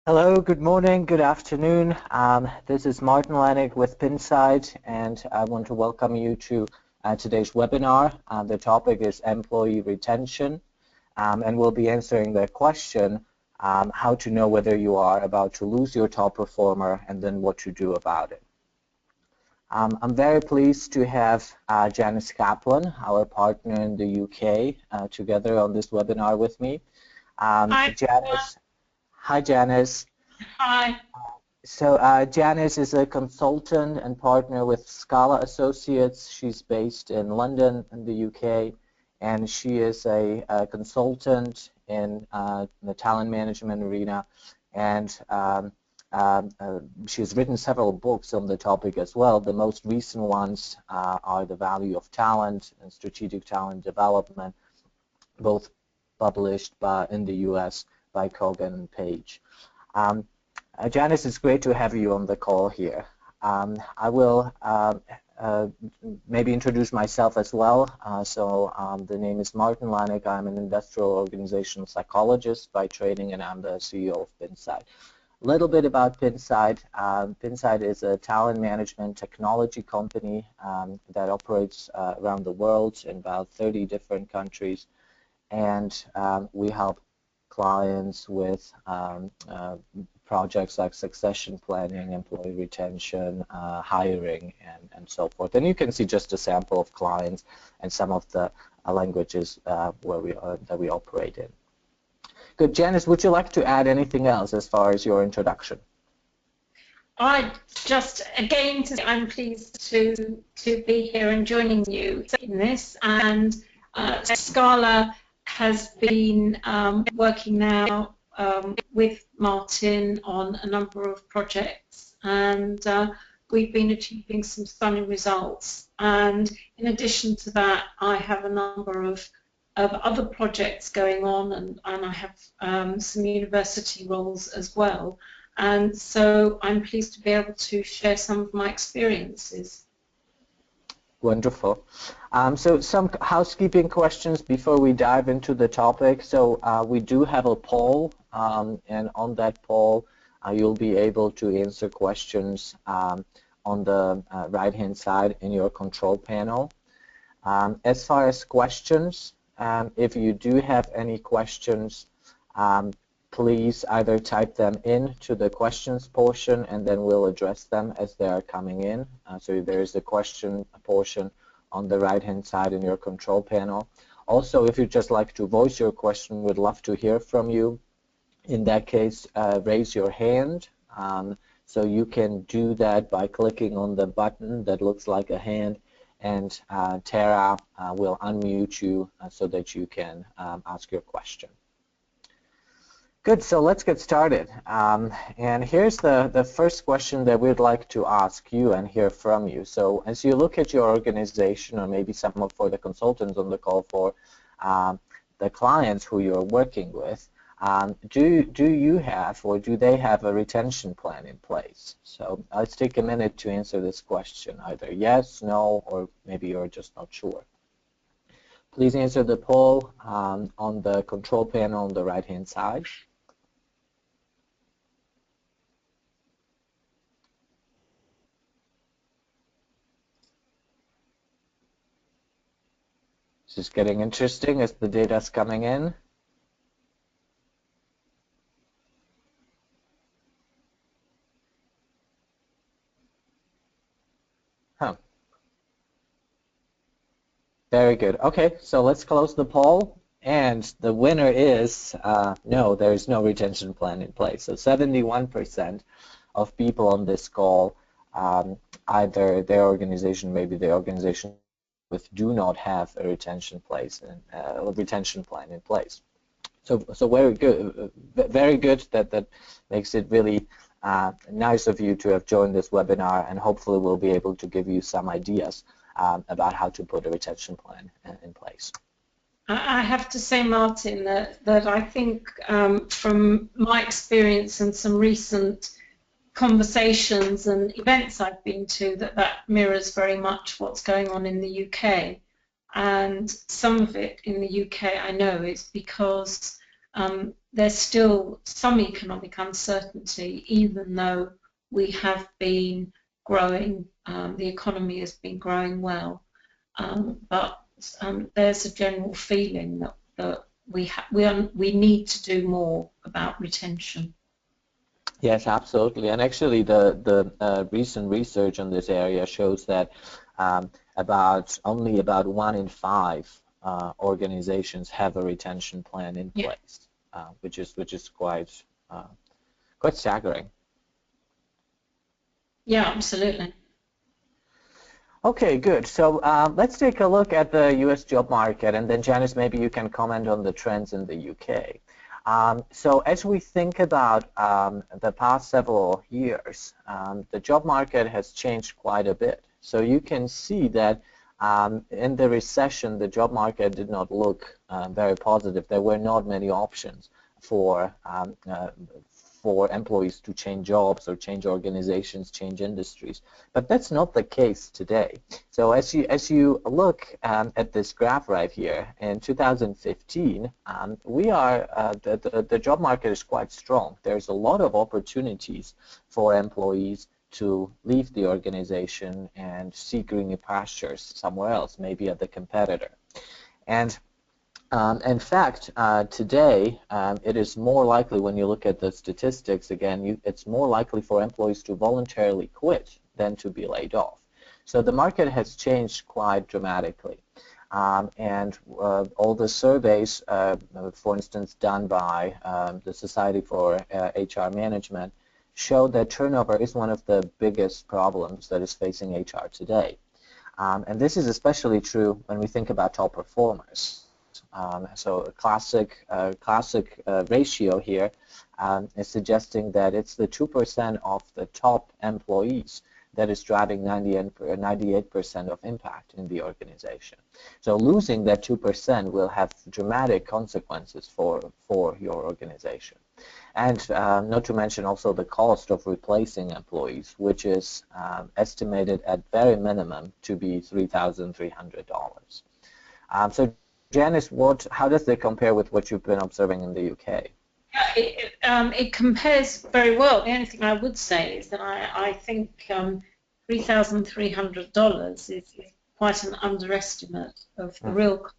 Hello, good morning, good afternoon. This is Martin Lanig with Pinside, and I want to welcome you to today's webinar. The topic is employee retention, and we'll be answering the question, how to know whether you are about to lose your top performer and then what to do about it. I'm very pleased to have Janice Kaplan, our partner in the UK, together on this webinar with me. Hi, Janice. Hi, Janice. Hi. So Janice is a consultant and partner with Scala Associates. She's based in London in the UK, and she is a consultant in the talent management arena, and she's written several books on the topic as well. The most recent ones are The Value of Talent and Strategic Talent Development, both published in the US by Kogan and Page. Janice, it's great to have you on the call here. I will maybe introduce myself as well. The name is Martin Lanig. I'm an industrial organizational psychologist by training, and I'm the CEO of Pinside. A little bit about Pinside. Pinside is a talent management technology company that operates around the world in about 30 different countries, and we help clients with projects like succession planning, employee retention, hiring, and so forth. And you can see just a sample of clients and some of the languages that we operate in. Good. Janice, would you like to add anything else as far as your introduction? I just, again, I'm pleased to be here and joining you in this. And Scala has been working now with Martin on a number of projects, and we've been achieving some stunning results. And in addition to that, I have a number of other projects going on, and I have some university roles as well. And so I'm pleased to be able to share some of my experiences. Wonderful. So some housekeeping questions before we dive into the topic. So we do have a poll, and on that poll you'll be able to answer questions on the right-hand side in your control panel. As far as questions, if you do have any questions, please either type them into the questions portion, and then we'll address them as they are coming in. So there is a question portion on the right-hand side in your control panel. Also, if you'd just like to voice your question, we'd love to hear from you. In that case, raise your hand. So you can do that by clicking on the button that looks like a hand, and Tara will unmute you so that you can ask your question. Good, so let's get started. And here's the first question that we'd like to ask you and hear from you. So as you look at your organization, or maybe some for the consultants on the call, for the clients who you're working with, do you have, or do they have, a retention plan in place? So let's take a minute to answer this question, either yes, no, or maybe you're just not sure. Please answer the poll on the control panel on the right-hand side. This is getting interesting as the data's coming in. Very good. Okay, so let's close the poll, and the winner is no, there is no retention plan in place. So 71% of people on this call, either their organization, maybe the organization with, do not have a retention plan in place. So very good, That makes it really nice of you to have joined this webinar, and hopefully we'll be able to give you some ideas about how to put a retention plan in place. I have to say, Martin, that I think from my experience and some recent conversations and events I've been to, that mirrors very much what's going on in the UK. And some of it in the UK, I know, is because there's still some economic uncertainty, even though we have been growing, the economy has been growing well. But there's a general feeling that we need to do more about retention. Yes, absolutely. And actually, the recent research on this area shows that only about 1 in 5 organizations have a retention plan in place, which is quite staggering. Yeah, absolutely. Okay, good. So let's take a look at the U.S. job market, and then Janice, maybe you can comment on the trends in the U.K. So as we think about the past several years, the job market has changed quite a bit. So you can see that in the recession, the job market did not look very positive. There were not many options for employees to change jobs or change organizations, change industries. But that's not the case today. So as you look at this graph right here, in 2015, the job market is quite strong. There's a lot of opportunities for employees to leave the organization and seek greener pastures somewhere else, maybe at the competitor. And in fact, today, it is more likely, when you look at the statistics again, it's more likely for employees to voluntarily quit than to be laid off. So the market has changed quite dramatically. And all the surveys, for instance, done by the Society for HR Management, show that turnover is one of the biggest problems that is facing HR today. And this is especially true when we think about top performers. So a classic ratio here is suggesting that it's the 2% of the top employees that is driving 98% of impact in the organization. So losing that 2% will have dramatic consequences for your organization. And not to mention also the cost of replacing employees, which is estimated at very minimum to be $3,300. So Janice, how does it compare with what you've been observing in the UK? It compares very well. The only thing I would say is that I think $3,300 is quite an underestimate of the real cost.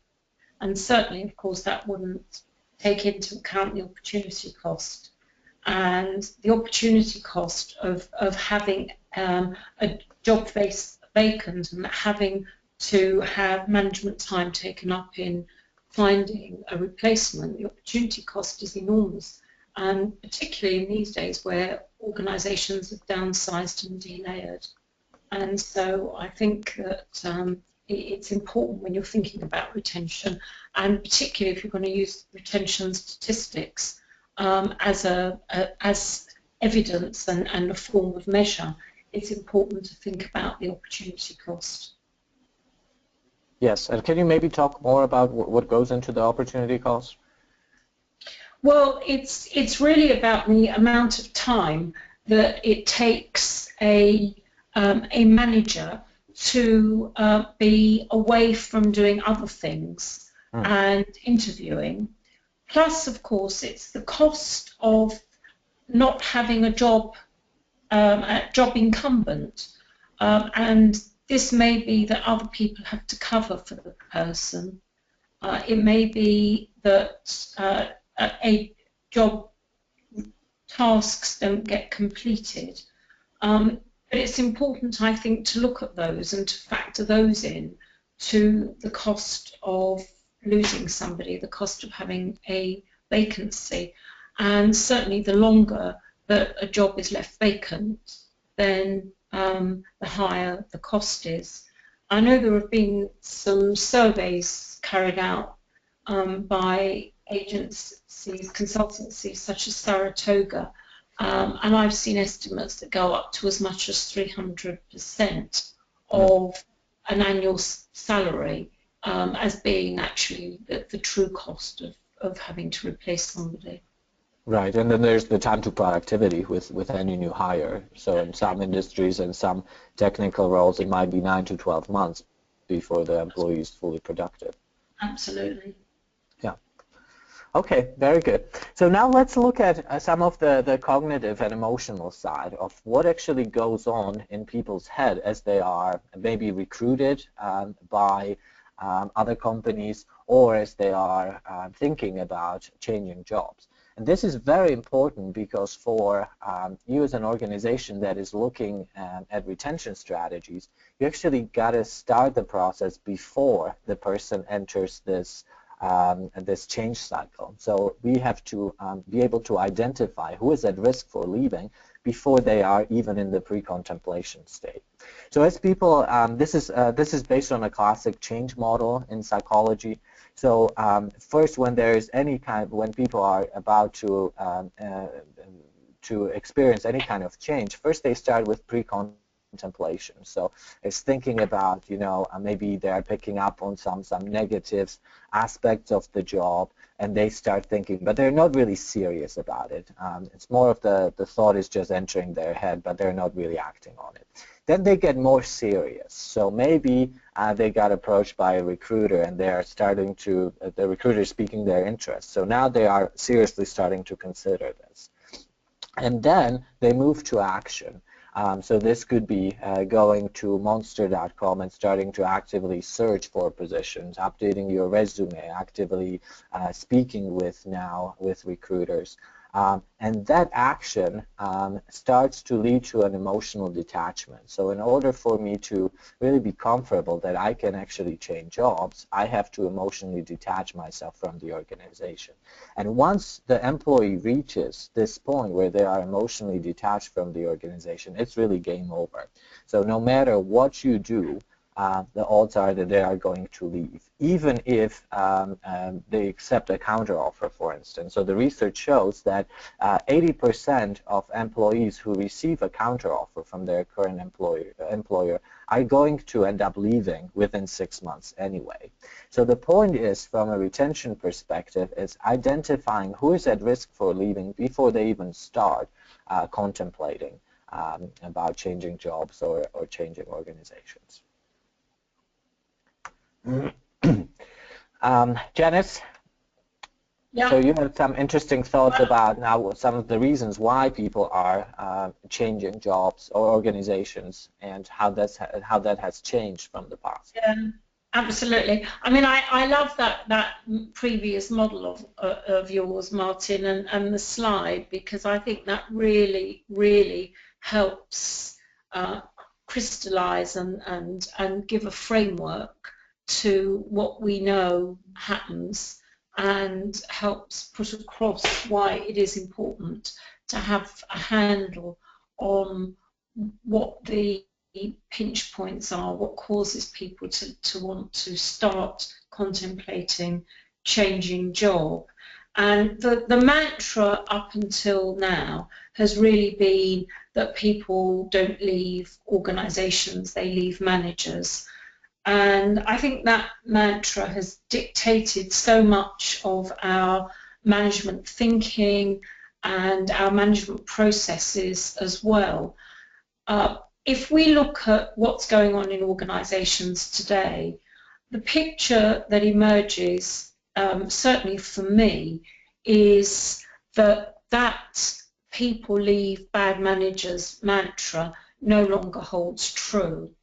And certainly, of course, that wouldn't take into account the opportunity cost. And the opportunity cost of having a job vacant and having to have management time taken up in finding a replacement, the opportunity cost is enormous, and particularly in these days where organisations have downsized and delayered. And so I think that it's important when you're thinking about retention, and particularly if you're going to use retention statistics as evidence and a form of measure, it's important to think about the opportunity cost. Yes, and can you maybe talk more about what goes into the opportunity cost? Well, it's really about the amount of time that it takes a manager to be away from doing other things and interviewing. Plus, of course, it's the cost of not having a job incumbent, and this may be that other people have to cover for the person. It may be that a job tasks don't get completed. But it's important, I think, to look at those and to factor those in to the cost of losing somebody, the cost of having a vacancy. And certainly the longer that a job is left vacant, then the higher the cost is. I know there have been some surveys carried out by agencies, consultancies such as Saratoga, and I've seen estimates that go up to as much as 300% of an annual salary as being actually the true cost of having to replace somebody. Right, and then there's the time to productivity with any new hire. So in some industries and some technical roles, it might be 9 to 12 months before the employee is fully productive. Absolutely. Yeah. Okay, very good. So now let's look at some of the cognitive and emotional side of what actually goes on in people's head as they are maybe recruited by other companies or as they are thinking about changing jobs. And this is very important because for you as an organization that is looking at retention strategies, you actually got to start the process before the person enters this change cycle. So we have to be able to identify who is at risk for leaving before they are even in the pre-contemplation state. So as people, this is based on a classic change model in psychology. So first, when there is any kind, when people are about to experience any kind of change, first they start with pre-contemplation. So it's thinking about, maybe they're picking up on some negative aspects of the job, and they start thinking, but they're not really serious about it. It's more of the thought is just entering their head, but they're not really acting on it. Then they get more serious. So maybe they got approached by a recruiter, and they are starting to, the recruiter is speaking their interest. So now they are seriously starting to consider this. And then they move to action. So this could be going to monster.com and starting to actively search for positions, updating your resume, actively speaking with recruiters. And that action starts to lead to an emotional detachment. So in order for me to really be comfortable that I can actually change jobs, I have to emotionally detach myself from the organization. And once the employee reaches this point where they are emotionally detached from the organization, it's really game over. So no matter what you do, the odds are that they are going to leave, even if they accept a counteroffer, for instance. So the research shows that 80% of employees who receive a counteroffer from their current employer are going to end up leaving within 6 months anyway. So the point is, from a retention perspective, is identifying who is at risk for leaving before they even start contemplating about changing jobs or changing organizations. Janice, Yeah. so you have some interesting thoughts about now some of the reasons why people are changing jobs or organizations and how that has changed from the past. Yeah, absolutely. I mean, I love that previous model of yours, Martin, and the slide, because I think that really helps crystallize and give a framework to what we know happens, and helps put across why it is important to have a handle on what the pinch points are, what causes people to want to start contemplating changing job. And the mantra up until now has really been that people don't leave organisations, they leave managers. And I think that mantra has dictated so much of our management thinking and our management processes as well. If we look at what's going on in organisations today, the picture that emerges, certainly for me, is that people leave bad managers mantra no longer holds true.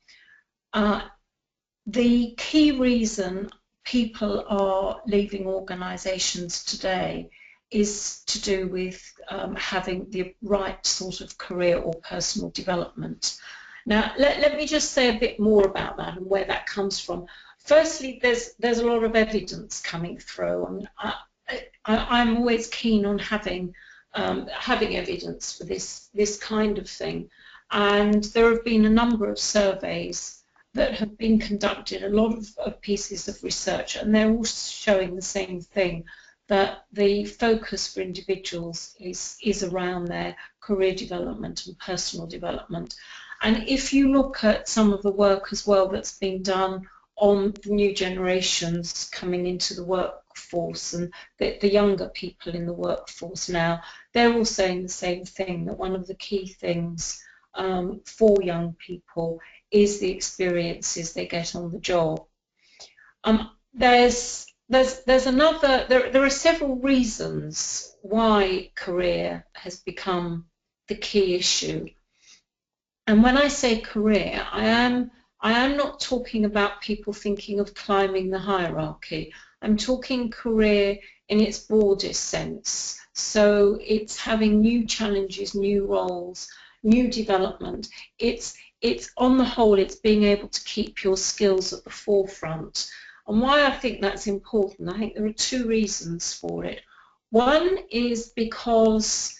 The key reason people are leaving organisations today is to do with having the right sort of career or personal development. Now, let me just say a bit more about that and where that comes from. Firstly, there's a lot of evidence coming through, and I'm always keen on having evidence for this kind of thing. And there have been a number of surveys that have been conducted, a lot of pieces of research, and they're all showing the same thing, that the focus for individuals is around their career development and personal development. And if you look at some of the work as well that's been done on the new generations coming into the workforce and the younger people in the workforce now, they're all saying the same thing, that one of the key things for young people is the experiences they get on the job. There's there are several reasons why career has become the key issue. And when I say career, I am not talking about people thinking of climbing the hierarchy. I'm talking career in its broadest sense. So it's having new challenges, new roles, new development. It's on the whole, it's being able to keep your skills at the forefront. And why I think that's important, I think there are two reasons for it. One is because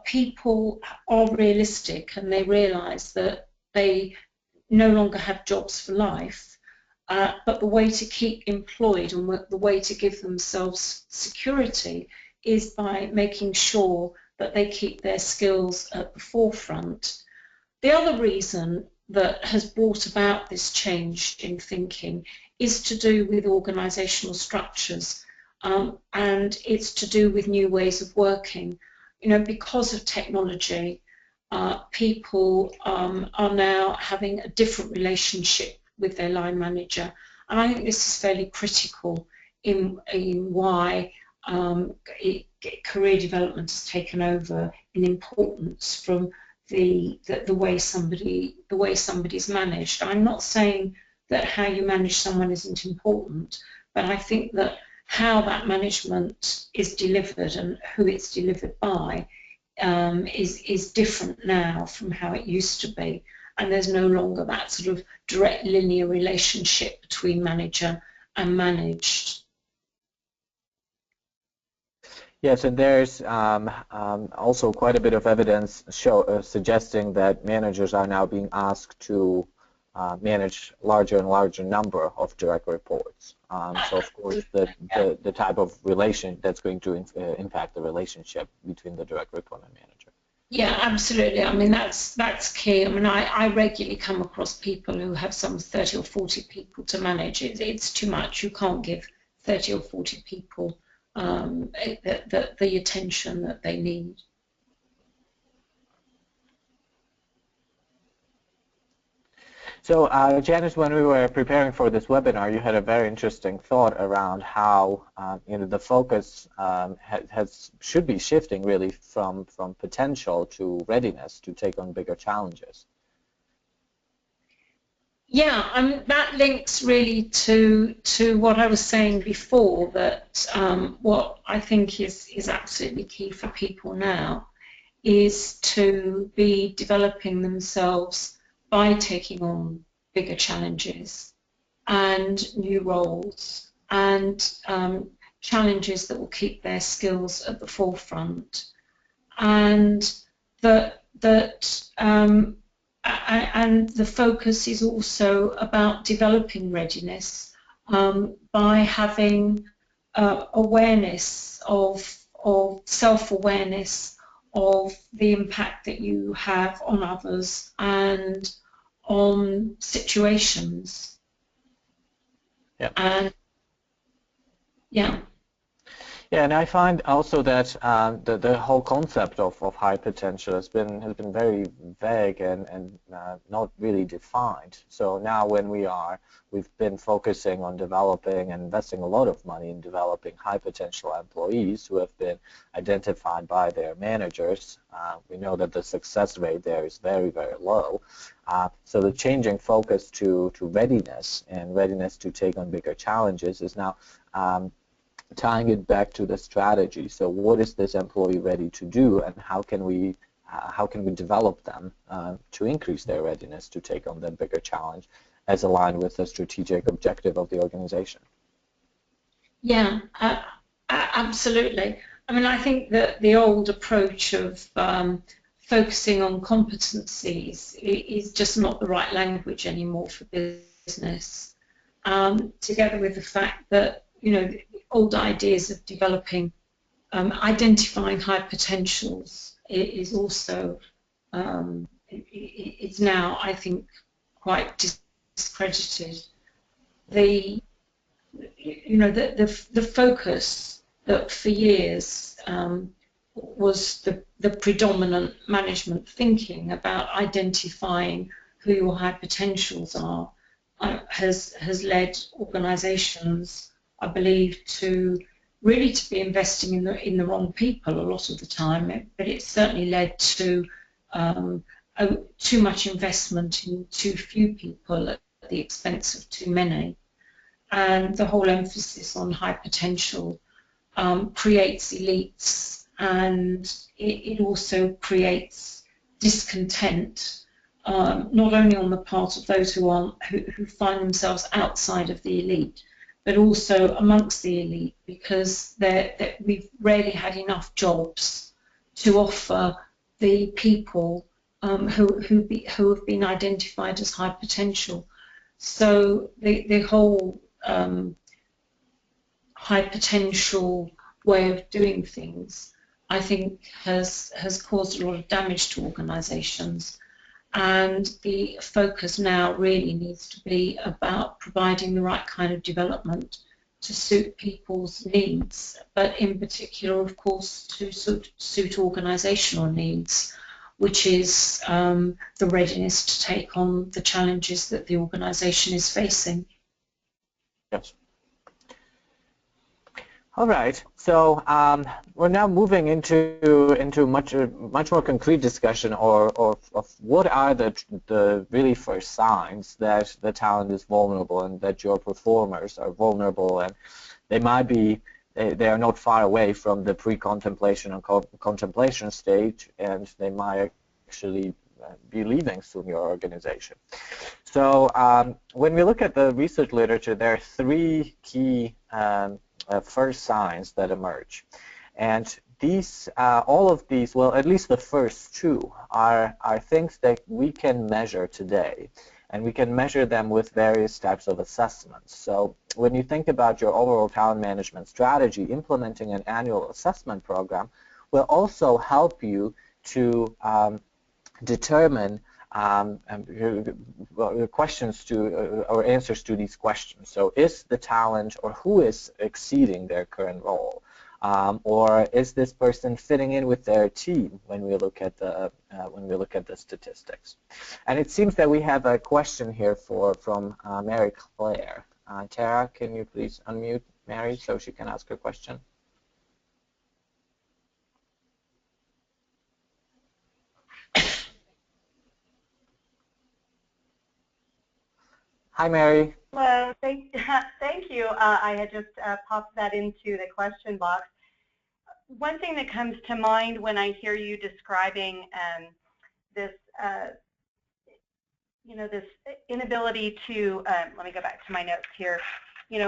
people are realistic and they realise that they no longer have jobs for life, but the way to keep employed and the way to give themselves security is by making sure that they keep their skills at the forefront. The other reason that has brought about this change in thinking is to do with organisational structures, and it's to do with new ways of working. You know, because of technology, people are now having a different relationship with their line manager, and I think this is fairly critical in why career development has taken over in importance from the way somebody's managed. I'm not saying that how you manage someone isn't important, but I think that how that management is delivered and who it's delivered by is different now from how it used to be, and there's no longer that sort of direct linear relationship between manager and managed. Yes, and there's also quite a bit of evidence suggesting that managers are now being asked to manage larger and larger number of direct reports. So of course the type of relation that's going to impact the relationship between the direct report and manager. Yeah, absolutely. I mean, that's key. I mean, I regularly come across people who have some 30 or 40 people to manage. It's too much. You can't give 30 or 40 people the attention that they need. So, Janice, when we were preparing for this webinar, you had a very interesting thought around how the focus should be shifting really from potential to readiness to take on bigger challenges. Yeah, that links really to what I was saying before, that what I think is absolutely key for people now is to be developing themselves by taking on bigger challenges and new roles and challenges that will keep their skills at the forefront, and and the focus is also about developing readiness by having awareness of self-awareness of the impact that you have on others and on situations. Yeah. And yeah. Yeah, and I find also that the whole concept of high potential has been very vague and not really defined. So now when we've been focusing on developing and investing a lot of money in developing high potential employees who have been identified by their managers, we know that the success rate there is very, very low. So the changing focus to readiness and readiness to take on bigger challenges is now tying it back to the strategy. So what is this employee ready to do, and how can we develop them to increase their readiness to take on that bigger challenge as aligned with the strategic objective of the organization? Yeah, absolutely. I mean, I think that the old approach of focusing on competencies is just not the right language anymore for business, together with the fact that, old ideas of developing, identifying high potentials is also, it's now, I think, quite discredited. The focus that for years was the predominant management thinking about identifying who your high potentials are has led organisations I believe, to really to be investing in the wrong people a lot of the time, but it certainly led to too much investment in too few people at the expense of too many. And the whole emphasis on high potential creates elites, and it also creates discontent, not only on the part of those who find themselves outside of the elite, but also amongst the elite, because we've rarely had enough jobs to offer the people who have been identified as high potential. So the whole high potential way of doing things, I think, has caused a lot of damage to organisations. And the focus now really needs to be about providing the right kind of development to suit people's needs, but in particular, of course, to suit organisational needs, which is the readiness to take on the challenges that the organisation is facing. Yes. All right, so we're now moving into much more concrete discussion of what are the really first signs that the talent is vulnerable and that your performers are vulnerable, and they might be they are not far away from the pre-contemplation and contemplation stage, and they might actually be leaving soon your organization. So when we look at the research literature, there are three key first signs that emerge, and these, all of these, well, at least the first two are things that we can measure today, and we can measure them with various types of assessments. So when you think about your overall talent management strategy, implementing an annual assessment program will also help you to determine questions to or answers to these questions. So is the talent, or who is exceeding their current role, or is this person fitting in with their team when we look at the statistics? And it seems that we have a question here from Mary Claire. Tara, can you please unmute Mary so she can ask her question? Hi, Mary. Hello, thank you. I had just popped that into the question box. One thing that comes to mind when I hear you describing this, this inability to, let me go back to my notes here,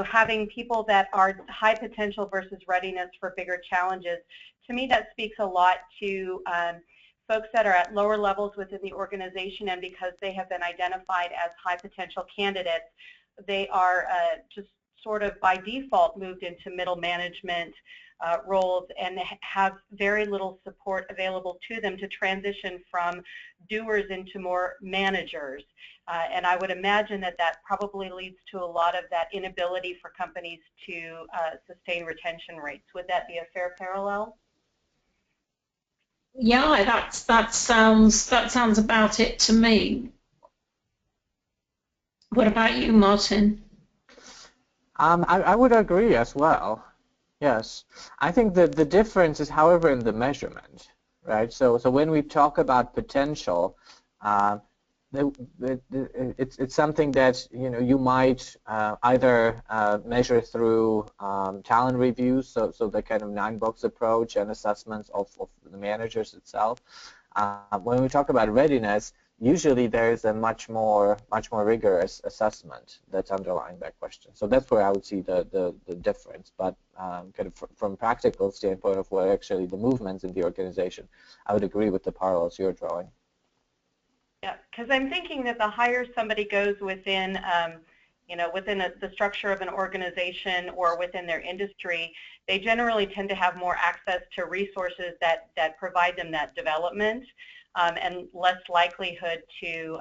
having people that are high potential versus readiness for bigger challenges, to me that speaks a lot to folks that are at lower levels within the organization, and because they have been identified as high potential candidates, they are just sort of by default moved into middle management roles and have very little support available to them to transition from doers into more managers. And I would imagine that that probably leads to a lot of that inability for companies to sustain retention rates. Would that be a fair parallel? Yeah, that sounds about it to me. What about you, Martin? I would agree as well. Yes, I think that the difference is, however, in the measurement, right? So when we talk about potential, it's something that you might either measure through talent reviews, so the kind of 9-box approach and assessments of the managers itself. When we talk about readiness, usually there is a much more rigorous assessment that's underlying that question. So that's where I would see the difference. But kind of from practical standpoint of what actually the movements in the organization, I would agree with the parallels you're drawing. Yeah, because I'm thinking that the higher somebody goes within, within the structure of an organization or within their industry, they generally tend to have more access to resources that provide them that development, and less likelihood to,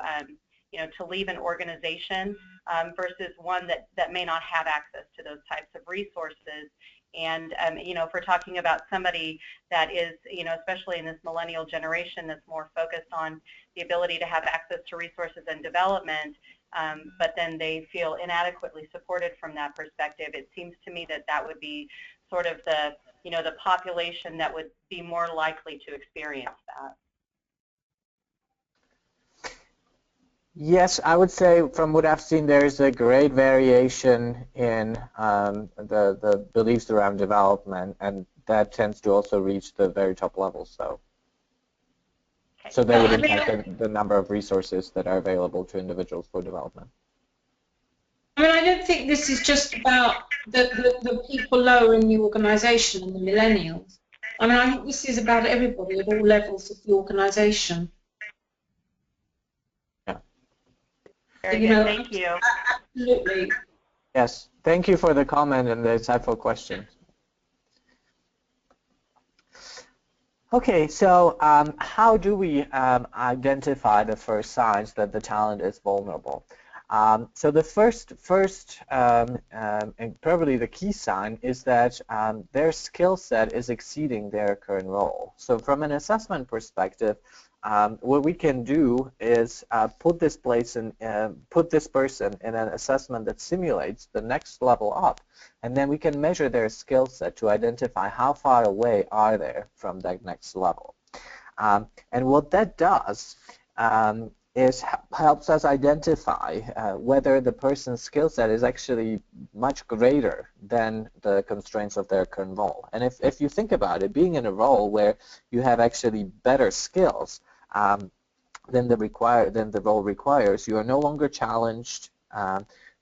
to leave an organization versus one that may not have access to those types of resources. And, if we're talking about somebody that is, especially in this millennial generation that's more focused on the ability to have access to resources and development, but then they feel inadequately supported from that perspective. It seems to me that that would be sort of the, the population that would be more likely to experience that. Yes, I would say from what I've seen, there's a great variation in the beliefs around development, and that tends to also reach the very top level. So, Okay. so that would impact the number of resources that are available to individuals for development. I mean, I don't think this is just about the people lower in the organisation and the millennials. I mean, I think this is about everybody at all levels of the organisation. Very good. Thank you. Absolutely. Yes. Thank you for the comment and the insightful question. Okay, so how do we identify the first signs that the talent is vulnerable? So the first and probably the key sign is that their skill set is exceeding their current role. So from an assessment perspective, what we can do is put this person in an assessment that simulates the next level up, and then we can measure their skill set to identify how far away are they from that next level. And what that does is helps us identify whether the person's skill set is actually much greater than the constraints of their current role. And if you think about it, being in a role where you have actually better skills than the role requires, you are no longer challenged.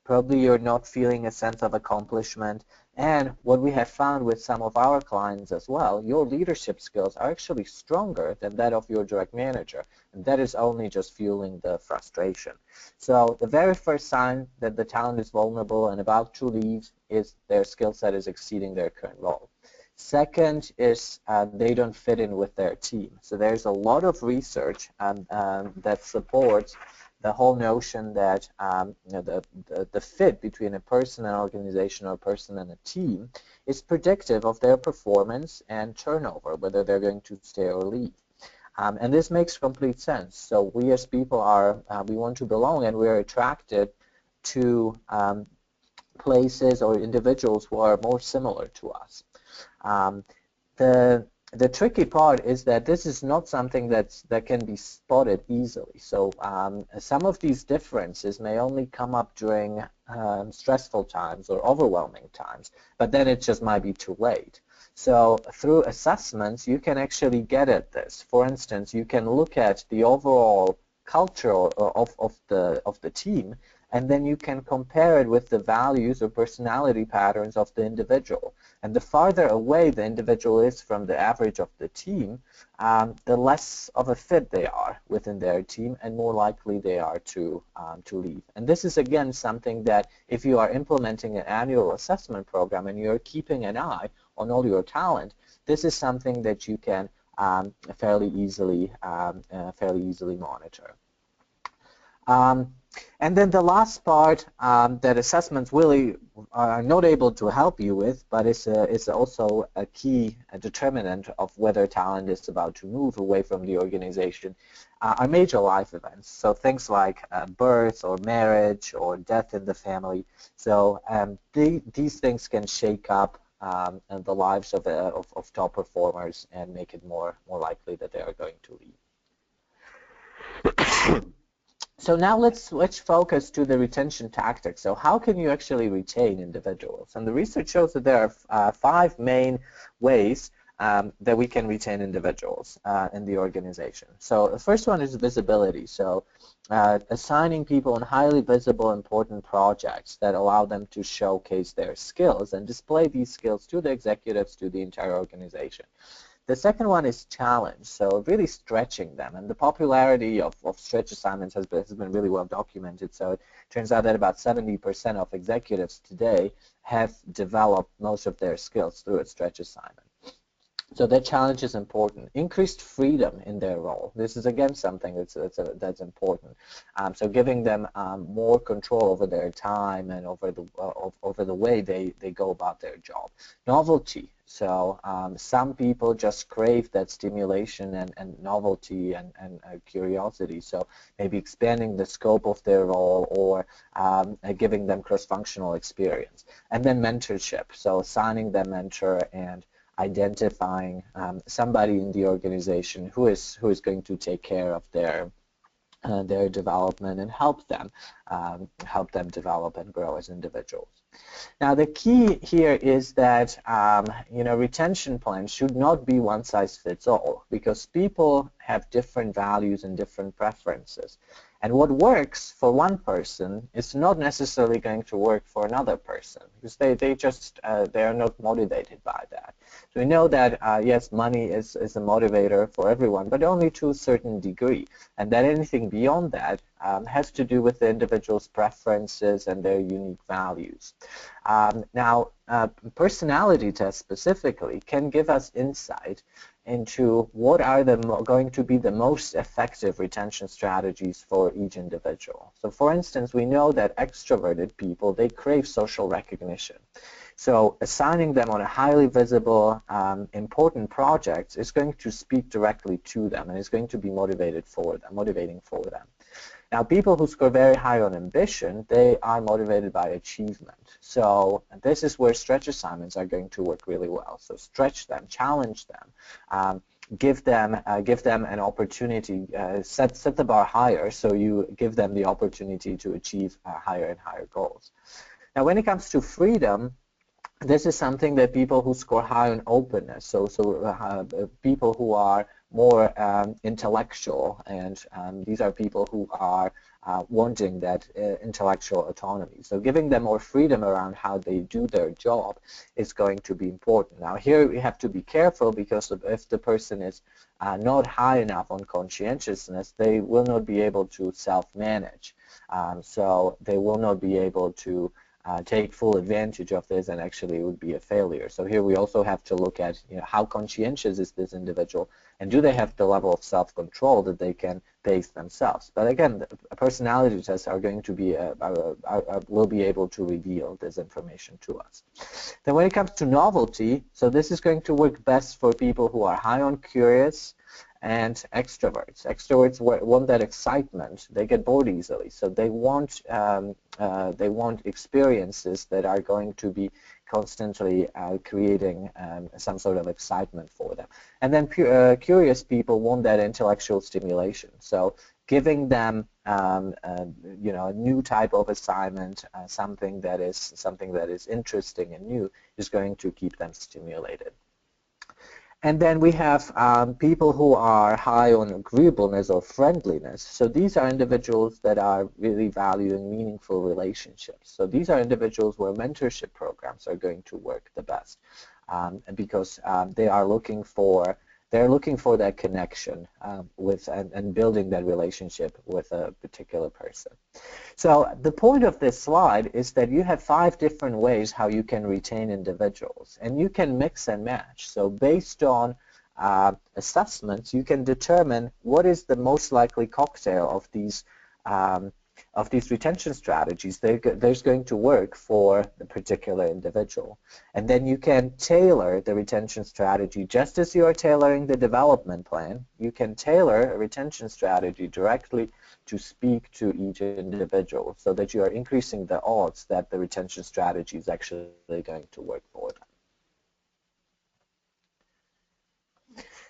Probably you're not feeling a sense of accomplishment. And what we have found with some of our clients as well, your leadership skills are actually stronger than that of your direct manager. And that is only just fueling the frustration. So the very first sign that the talent is vulnerable and about to leave is their skill set is exceeding their current role. Second is they don't fit in with their team. So there's a lot of research that supports the whole notion that the fit between a person and an organization or a person and a team is predictive of their performance and turnover, whether they're going to stay or leave. And this makes complete sense. So we as people we want to belong, and we're attracted to places or individuals who are more similar to us. The tricky part is that this is not something that can be spotted easily. So some of these differences may only come up during stressful times or overwhelming times, but then it just might be too late. So through assessments, you can actually get at this. For instance, you can look at the overall culture of the team, and then you can compare it with the values or personality patterns of the individual. And the farther away the individual is from the average of the team, the less of a fit they are within their team, and more likely they are to leave. And this is, again, something that if you are implementing an annual assessment program and you're keeping an eye on all your talent, this is something that you can fairly easily monitor. And then the last part that assessments really are not able to help you with, but is also a key determinant of whether talent is about to move away from the organization, are major life events. So things like birth or marriage or death in the family. So these things can shake up the lives of top performers and make it more likely that they are going to leave. So now let's switch focus to the retention tactics. So how can you actually retain individuals? And the research shows that there are 5 main ways that we can retain individuals in the organization. So the first one is visibility. So assigning people in highly visible, important projects that allow them to showcase their skills and display these skills to the executives, to the entire organization. The second one is challenge, so really stretching them. And the popularity of stretch assignments has been really well documented. So it turns out that about 70% of executives today have developed most of their skills through a stretch assignment. So that challenge is important. Increased freedom in their role. This is again something that's important. So giving them more control over their time and over the way they go about their job. Novelty. So some people just crave that stimulation and novelty and curiosity. So maybe expanding the scope of their role or giving them cross-functional experience. And then mentorship. So assigning them mentor and identifying somebody in the organization who is going to take care of their development and help them develop and grow as individuals. Now the key here is that retention plans should not be one size fits all, because people have different values and different preferences. And what works for one person is not necessarily going to work for another person, because they are not motivated by that. So we know that yes, money is a motivator for everyone, but only to a certain degree, and that anything beyond that has to do with the individual's preferences and their unique values. Now, personality tests specifically can give us insight into what are going to be the most effective retention strategies for each individual. So for instance, we know that extroverted people, they crave social recognition. So assigning them on a highly visible, important project is going to speak directly to them and is going to be motivating for them. Now, people who score very high on ambition, they are motivated by achievement. So this is where stretch assignments are going to work really well. So stretch them, challenge them, give them an opportunity, set the bar higher, so you give them the opportunity to achieve higher and higher goals. Now, when it comes to freedom, this is something that people who score high on openness, so people who are more intellectual, and these are people who are wanting that intellectual autonomy. So giving them more freedom around how they do their job is going to be important. Now here we have to be careful, because if the person is not high enough on conscientiousness, they will not be able to self-manage. So they will not be able to take full advantage of this, and actually it would be a failure. So here we also have to look at how conscientious is this individual, and do they have the level of self-control that they can pace themselves. But again, personality tests are going to be will be able to reveal this information to us. Then when it comes to novelty, so this is going to work best for people who are high on curious and extroverts. Extroverts want that excitement. They get bored easily, so they want experiences that are going to be constantly creating some sort of excitement for them. And then curious people want that intellectual stimulation. So giving them a new type of assignment, something that is interesting and new, is going to keep them stimulated. And then we have people who are high on agreeableness or friendliness. So these are individuals that are really valuing meaningful relationships. So these are individuals where mentorship programs are going to work the best, because they are looking for that connection with and building that relationship with a particular person. So the point of this slide is that you have 5 different ways how you can retain individuals, and you can mix and match. So based on assessments, you can determine what is the most likely cocktail of these retention strategies there's going to work for the particular individual. And then you can tailor the retention strategy just as you are tailoring the development plan. You can tailor a retention strategy directly to speak to each individual, so that you are increasing the odds that the retention strategy is actually going to work for them.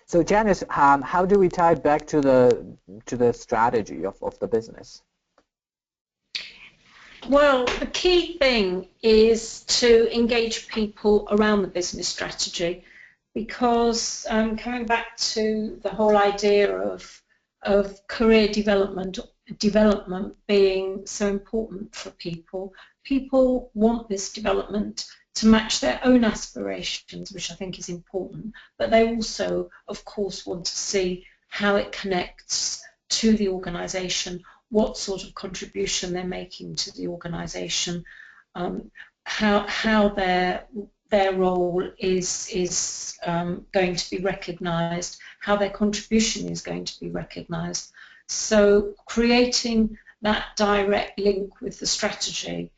So Janice, how do we tie it back to the strategy of the business? Well, the key thing is to engage people around the business strategy, because coming back to the whole idea of career development being so important for people, people want this development to match their own aspirations, which I think is important, but they also, of course, want to see how it connects to the organisation, what sort of contribution they're making to the organisation, how they're their role is going to be recognised, how their contribution is going to be recognised. So creating that direct link with the strategy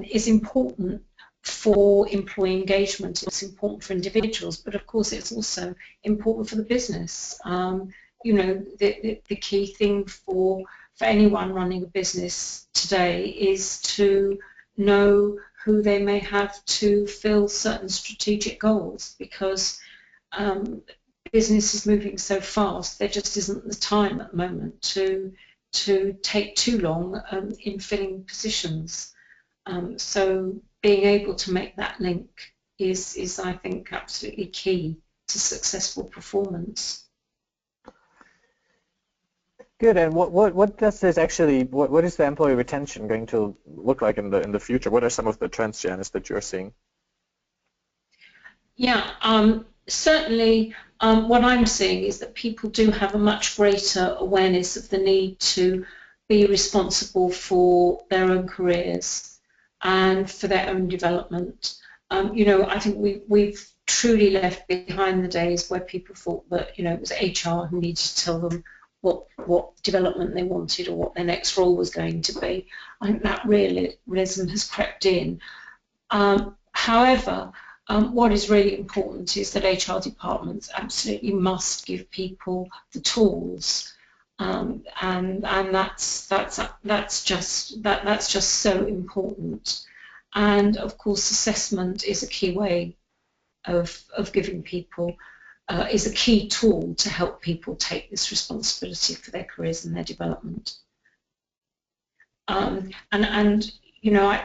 is important for employee engagement. It's important for individuals, but of course it's also important for the business. You know, the key thing for anyone running a business today is to know who they may have to fill certain strategic goals, because business is moving so fast, there just isn't the time at the moment to take too long in filling positions. So being able to make that link is I think, absolutely key to successful performance. Good. And what does this actually, what is the employee retention going to look like in the future? What are some of the trends, Janice, that you're seeing? Yeah, certainly what I'm seeing is that people do have a much greater awareness of the need to be responsible for their own careers and for their own development. You know, I think we've truly left behind the days where people thought that, you know, it was HR who needed to tell them what development they wanted or what their next role was going to be. I think that realism has crept in. However, what is really important is that HR departments absolutely must give people the tools, and that's just so important. And of course, assessment is a key way of giving people. Is a key tool to help people take this responsibility for their careers and their development. And you know,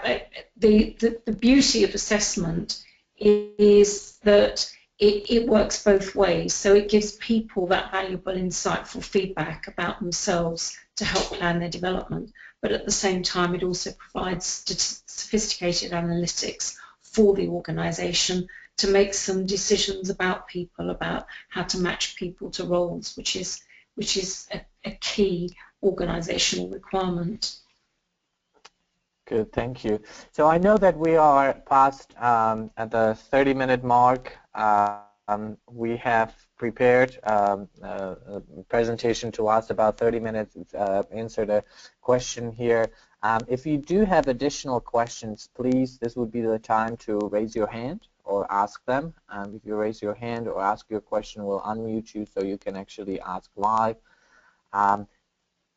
the beauty of assessment is that it works both ways. So it gives people that valuable, insightful feedback about themselves to help plan their development. But at the same time, it also provides sophisticated analytics for the organisation to make some decisions about people, about how to match people to roles, which is a key organisational requirement. Good, thank you. So I know that we are past at the 30-minute mark. We have prepared a presentation to last about 30 minutes, answer the question here. If you do have additional questions, please, this would be the time to raise your hand or ask them. If you raise your hand or ask your question, we'll unmute you so you can actually ask live.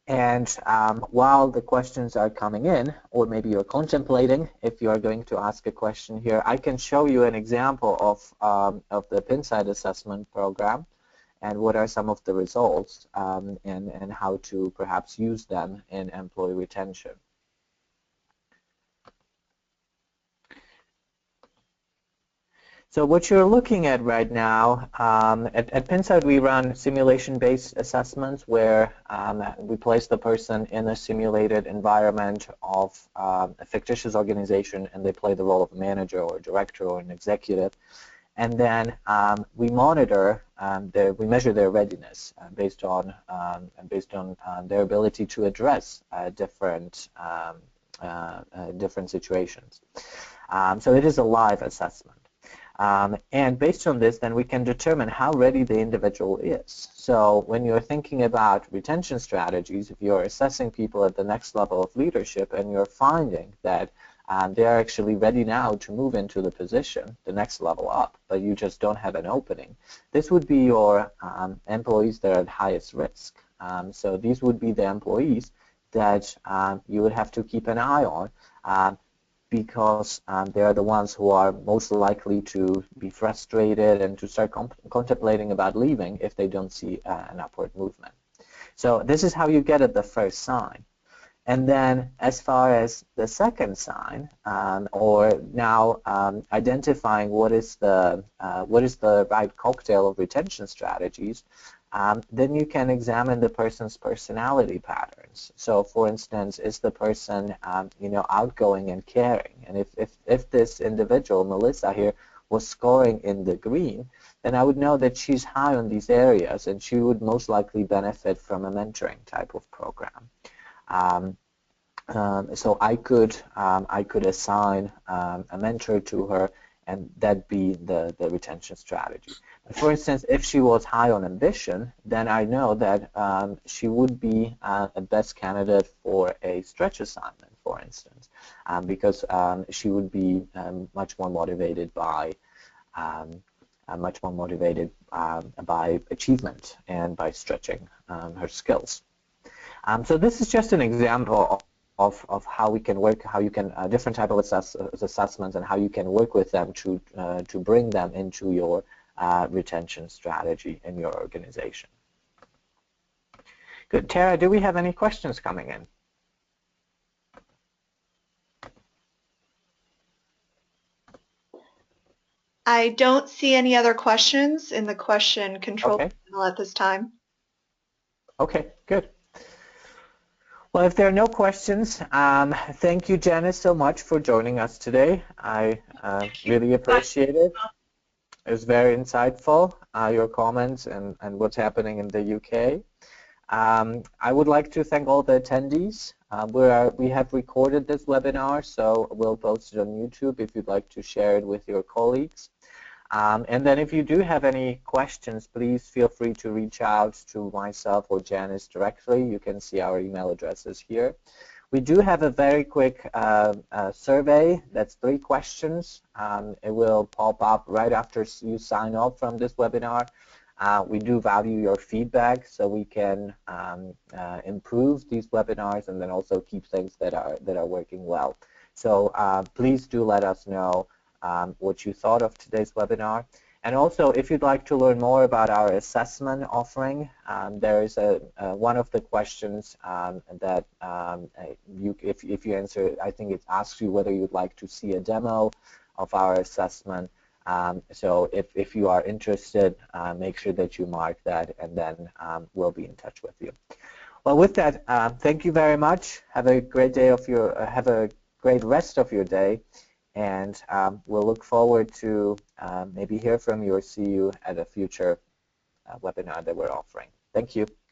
While the questions are coming in, or maybe you're contemplating if you are going to ask a question here, I can show you an example of the Pinsight assessment program and what are some of the results and how to perhaps use them in employee retention. So what you're looking at right now, at Pinsight we run simulation-based assessments where we place the person in a simulated environment of a fictitious organization and they play the role of a manager or a director or an executive. And then we monitor, we measure their readiness based on their ability to address different situations. So it is a live assessment. And based on this, then we can determine how ready the individual is. So when you're thinking about retention strategies, if you're assessing people at the next level of leadership and you're finding that they're actually ready now to move into the position, the next level up, but you just don't have an opening, this would be your employees that are at highest risk. So these would be the employees that you would have to keep an eye on because they are the ones who are most likely to be frustrated and to start contemplating about leaving if they don't see an upward movement. So this is how you get at the first sign. And then as far as the second sign, or now identifying what is the right cocktail of retention strategies, then you can examine the person's personality patterns. So, for instance, is the person, outgoing and caring? And if this individual, Melissa here, was scoring in the green, then I would know that she's high on these areas, and she would most likely benefit from a mentoring type of program. So I could assign a mentor to her and that be the retention strategy. For instance, if she was high on ambition, then I know that she would be a best candidate for a stretch assignment, for instance, because she would be much more motivated by achievement and by stretching her skills. So this is just an example of how we can work, how you can different type of assessments, and how you can work with them to bring them into your retention strategy in your organization. Good. Tara, do we have any questions coming in? I don't see any other questions in the question control panel at this time. Okay, good. Well, if there are no questions, thank you, Janice, so much for joining us today. I really appreciate it. It was very insightful, your comments and what's happening in the UK. I would like to thank all the attendees. We have recorded this webinar, so we'll post it on YouTube if you'd like to share it with your colleagues. And then if you do have any questions, please feel free to reach out to myself or Janice directly. You can see our email addresses here. We do have a very quick survey that's 3 questions. It will pop up right after you sign off from this webinar. We do value your feedback so we can improve these webinars and then also keep things that are working well. So please do let us know what you thought of today's webinar. And also, if you'd like to learn more about our assessment offering, there is one of the questions that if you answer, I think it asks you whether you'd like to see a demo of our assessment. So if you are interested, make sure that you mark that, and then we'll be in touch with you. Well, with that, thank you very much. Have a great day have a great rest of your day. And we'll look forward to maybe hear from you or see you at a future webinar that we're offering. Thank you.